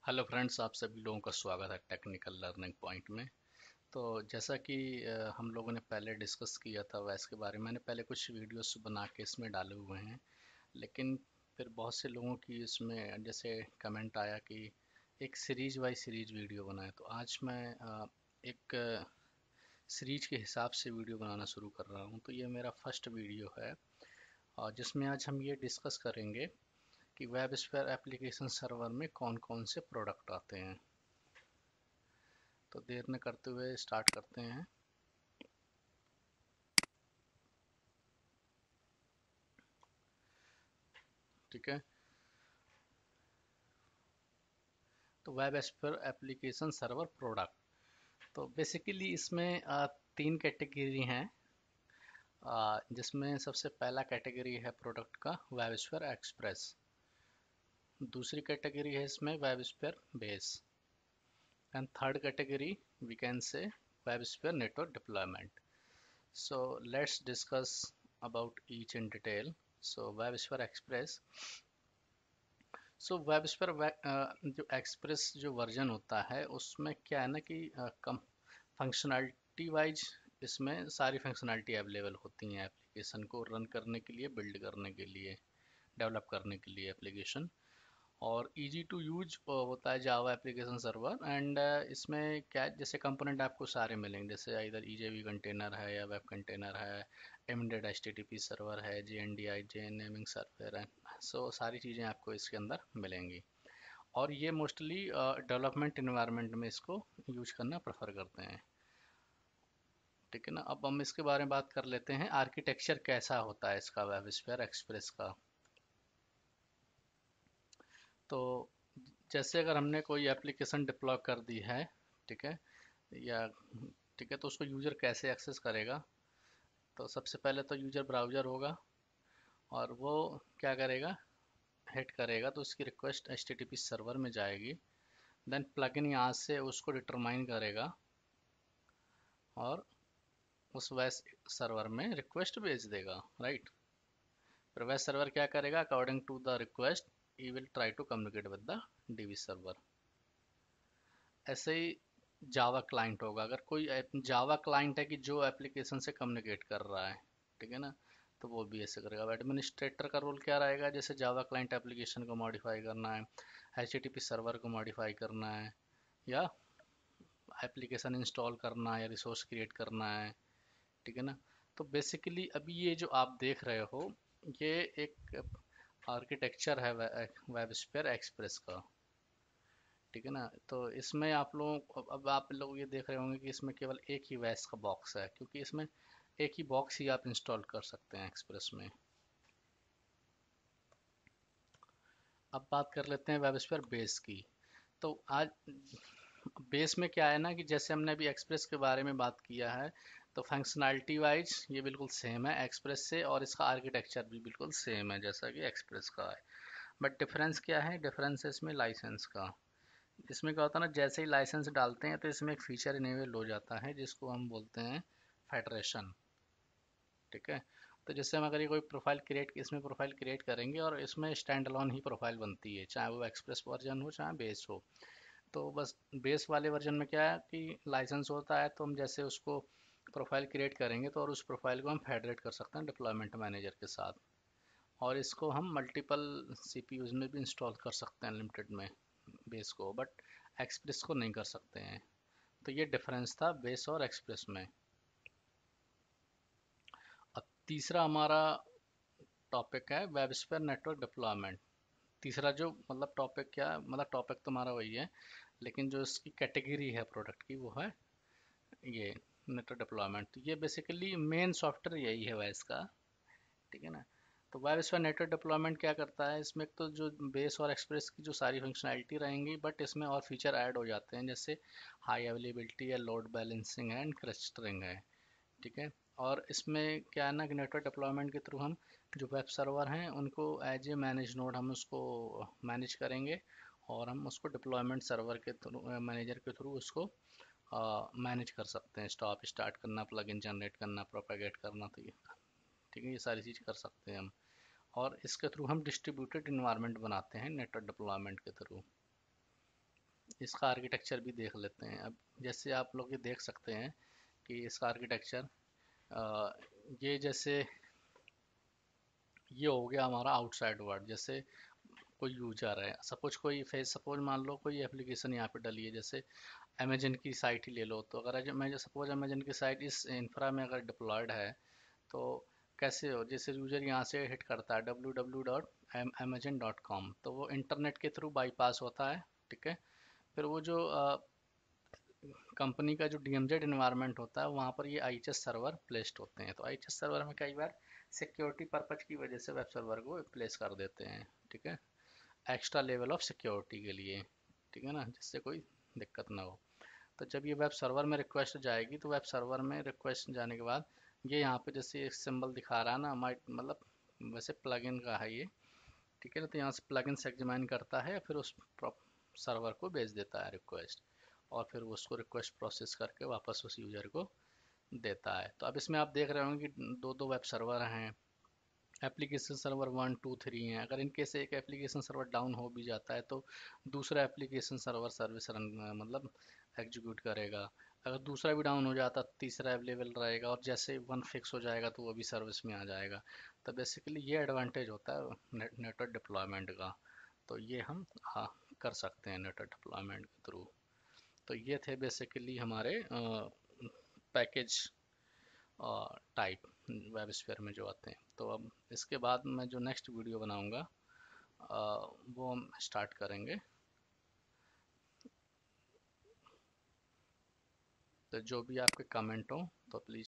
Hello friends, आप सभी लोगों का स्वागत है टेक्निकल लर्निंग पॉइंट में। तो जैसा कि हम लोगों ने पहले डिस्कस किया था वैस के बारे में मैंने पहले कुछ वीडियोस बना के इसमें डाले हुए हैं। लेकिन फिर बहुत से लोगों की इसमें जैसे कमेंट आया कि एक सीरीज बाय सीरीज वीडियो बनाए। तो आज मैं एक सीरीज के हिसाब से वीडियो बनाना शुरू कर रहा हूँ। तो ये मेरा फर्स्ट वीडियो है और जिसमें आज हम ये डिस्कस करेंगे कि वेब स्फेयर एप्लीकेशन सर्वर में कौन कौन से प्रोडक्ट आते हैं। तो देर न करते हुए स्टार्ट करते हैं। ठीक है। तो web sphere application server product, तो बेसिकली इसमें तीन कैटेगरी हैं। जिसमें सबसे पहला कैटेगरी है प्रोडक्ट का वेब स्फेयर एक्सप्रेस। दूसरी कैटेगरी है इसमें WebSphere base and third category we can say WebSphere network deployment. So let's discuss about each in detail. So WebSphere express, so web जो express जो version होता है उसमें क्या है ना कि कम फंक्शनैलिटी वाइज इसमें सारी फंक्शनैलिटी अवेलेबल होती हैं एप्लीकेशन को रन करने के लिए, बिल्ड करने के लिए, डेवलप करने के लिए एप्लीकेशन। और इजी टू यूज होता है जावा एप्लीकेशन सर्वर। एंड इसमें क्या है, जैसे कंपोनेंट आपको सारे मिलेंगे, जैसे इधर ईजेवी कंटेनर है या वेब कंटेनर है, एम्बेडेड एचटीटीपी सर्वर है, जेएनडीआई जेएनएमिंग सर्वर है। सो सारी चीज़ें आपको इसके अंदर मिलेंगी। और ये मोस्टली डेवलपमेंट इन्वायरमेंट में इसको यूज करना प्रेफर करते हैं। ठीक है ना। अब हम इसके बारे में बात कर लेते हैं आर्किटेक्चर कैसा होता है इसका वेब स्फेयर एक्सप्रेस का। तो जैसे अगर हमने कोई एप्लीकेशन डिप्लॉय कर दी है, ठीक है, या ठीक है, तो उसको यूज़र कैसे एक्सेस करेगा। तो सबसे पहले तो यूज़र ब्राउज़र होगा और वो क्या करेगा, हिट करेगा तो उसकी रिक्वेस्ट एचटीटीपी सर्वर में जाएगी। देन प्लगइन यहाँ से उसको डिटरमाइन करेगा और उस वेब सर्वर में रिक्वेस्ट भेज देगा, राइट। फिर वेब सर्वर क्या करेगा, according to the request he will try to communicate with the DB server. ऐसे ही जावा क्लाइंट होगा, अगर कोई जावा क्लाइंट है कि जो एप्लीकेशन से कम्युनिकेट कर रहा है, ठीक है ना, तो वो भी ऐसे करेगा। अब एडमिनिस्ट्रेटर का रोल क्या रहेगा, जैसे जावा क्लाइंट एप्लीकेशन को मॉडिफाई करना है, एचटीटीपी सर्वर को मॉडिफाई करना है, या एप्लीकेशन इंस्टॉल करना है या रिसोर्स क्रिएट करना है, ठीक है ना। तो बेसिकली अभी ये जो आप देख रहे हो ये एक आर्किटेक्चर है वेब स्फेयर एक्सप्रेस का, ठीक है ना। तो इसमें आप लोग, अब आप लोग ये देख रहे होंगे कि इसमें केवल एक ही वैस का बॉक्स है, क्योंकि इसमें एक ही बॉक्स ही आप इंस्टॉल कर सकते हैं एक्सप्रेस में। अब बात कर लेते हैं वेब स्फेयर बेस की। तो आज बेस में क्या है ना कि जैसे हमने अभी एक्सप्रेस के बारे में बात किया है, तो फंक्शनैलिटी वाइज ये बिल्कुल सेम है एक्सप्रेस से, और इसका आर्किटेक्चर भी बिल्कुल सेम है जैसा कि एक्सप्रेस का है। बट डिफरेंस क्या है, डिफरेंस है इसमें लाइसेंस का। इसमें क्या होता है ना, जैसे ही लाइसेंस डालते हैं तो इसमें एक फीचर इनेबल हो जाता है जिसको हम बोलते हैं फेडरेशन, ठीक है। तो जैसे हम अगर ये कोई प्रोफाइल क्रिएट, इसमें प्रोफाइल क्रिएट करेंगे और इसमें स्टैंड अलोन ही प्रोफाइल बनती है, चाहे वो एक्सप्रेस वर्जन हो चाहे बेस हो। तो बस बेस वाले वर्जन में क्या है कि लाइसेंस होता है, तो हम जैसे उसको प्रोफाइल क्रिएट करेंगे तो और उस प्रोफाइल को हम फेडरेट कर सकते हैं डिप्लॉयमेंट मैनेजर के साथ। और इसको हम मल्टीपल सीपीयूज में भी इंस्टॉल कर सकते हैं लिमिटेड में, बेस को, बट एक्सप्रेस को नहीं कर सकते हैं। तो ये डिफरेंस था बेस और एक्सप्रेस में। अब तीसरा हमारा टॉपिक है वेब स्फेयर नेटवर्क डिप्लॉयमेंट। तीसरा जो मतलब टॉपिक, क्या मतलब टॉपिक तो हमारा वही है, लेकिन जो इसकी कैटेगरी है प्रोडक्ट की वो है ये नेटवर्क डिप्लॉयमेंट। तो ये बेसिकली मेन सॉफ्टवेयर यही है वैस का, ठीक है ना। तो वेब स्फेयर नेटवर्क डिप्लॉयमेंट क्या करता है, इसमें एक तो जो बेस और एक्सप्रेस की जो सारी फंक्शनैलिटी रहेंगी, बट इसमें और फीचर ऐड हो जाते हैं, जैसे हाई अवेलेबिलिटी है, लोड बैलेंसिंग है एंड क्लस्टरिंग है, ठीक है। और इसमें क्या है ना कि नेटवर्क डिप्लॉयमेंट के थ्रू हम जो वेब सर्वर हैं उनको एज ए मैनेज नोड हम उसको मैनेज करेंगे, और हम उसको डिप्लॉयमेंट सर्वर के थ्रू, मैनेजर के थ्रू उसको मैनेज कर सकते हैं, स्टॉप स्टार्ट करना, प्लगइन जनरेट करना, प्रोपेगेट करना। तो ये ठीक है, ये सारी चीज़ कर सकते हैं हम। और इसके थ्रू हम डिस्ट्रीब्यूटेड इन्वायरमेंट बनाते हैं नेटवर्क डिप्लॉयमेंट के थ्रू। इसका आर्किटेक्चर भी देख लेते हैं। अब जैसे आप लोग ये देख सकते हैं कि इसका आर्किटेक्चर, ये जैसे ये हो गया हमारा आउटसाइड वर्ल्ड। जैसे कोई यूजर है, सपोज कोई फेस, सपोज मान लो कोई एप्लीकेशन यहाँ पे डली है, जैसे अमेजन की साइट ही ले लो। तो अगर मैं सपोज अमेजन की साइट इस इंफ्रा में अगर डिप्लॉयड है, तो कैसे हो, जैसे यूजर यहाँ से हिट करता है www.amazon.com, तो वो इंटरनेट के थ्रू बाईपास होता है, ठीक है। फिर वो जो कंपनी का जो DMZ इन्वायरमेंट होता है, वहाँ पर ये IHS सर्वर प्लेस्ड होते हैं। तो IHS सर्वर में कई बार सिक्योरिटी पर्पज की वजह से वेब सर्वर को प्लेस कर देते हैं, ठीक है, एक्स्ट्रा लेवल ऑफ सिक्योरिटी के लिए, ठीक है ना, जिससे कोई दिक्कत ना हो। तो जब ये वेब सर्वर में रिक्वेस्ट जाएगी, तो वेब सर्वर में रिक्वेस्ट जाने के बाद ये यहाँ पे जैसे एक सिंबल दिखा रहा है ना, माइट मतलब वैसे प्लगइन का है ये, ठीक है ना। तो यहाँ से प्लगइन से एग्जामिन करता है, फिर उस सर्वर को भेज देता है रिक्वेस्ट, और फिर वो उसको रिक्वेस्ट प्रोसेस करके वापस उस यूजर को देता है। तो अब इसमें आप देख रहे होंगे कि दो दो वेब सर्वर हैं, एप्लीकेशन सर्वर 1 2 3 हैं। अगर इनके से एक एप्लीकेशन सर्वर डाउन हो भी जाता है, तो दूसरा एप्लीकेशन सर्वर सर्विस रन मतलब एग्जीक्यूट करेगा। अगर दूसरा भी डाउन हो जाता, तो तीसरा अवेलेबल रहेगा, और जैसे वन फिक्स हो जाएगा तो वो भी सर्विस में आ जाएगा। तो बेसिकली ये एडवांटेज होता है नेटवर्क डिप्लॉयमेंट का। तो ये हम कर सकते हैं नेटवर्क डिप्लॉयमेंट के थ्रू। तो ये थे बेसिकली हमारे पैकेज टाइप वेब स्फीयर में जो आते हैं। तो अब इसके बाद मैं जो नेक्स्ट वीडियो बनाऊंगा, वो हम स्टार्ट करेंगे। तो जो भी आपके कमेंट हो, तो प्लीज़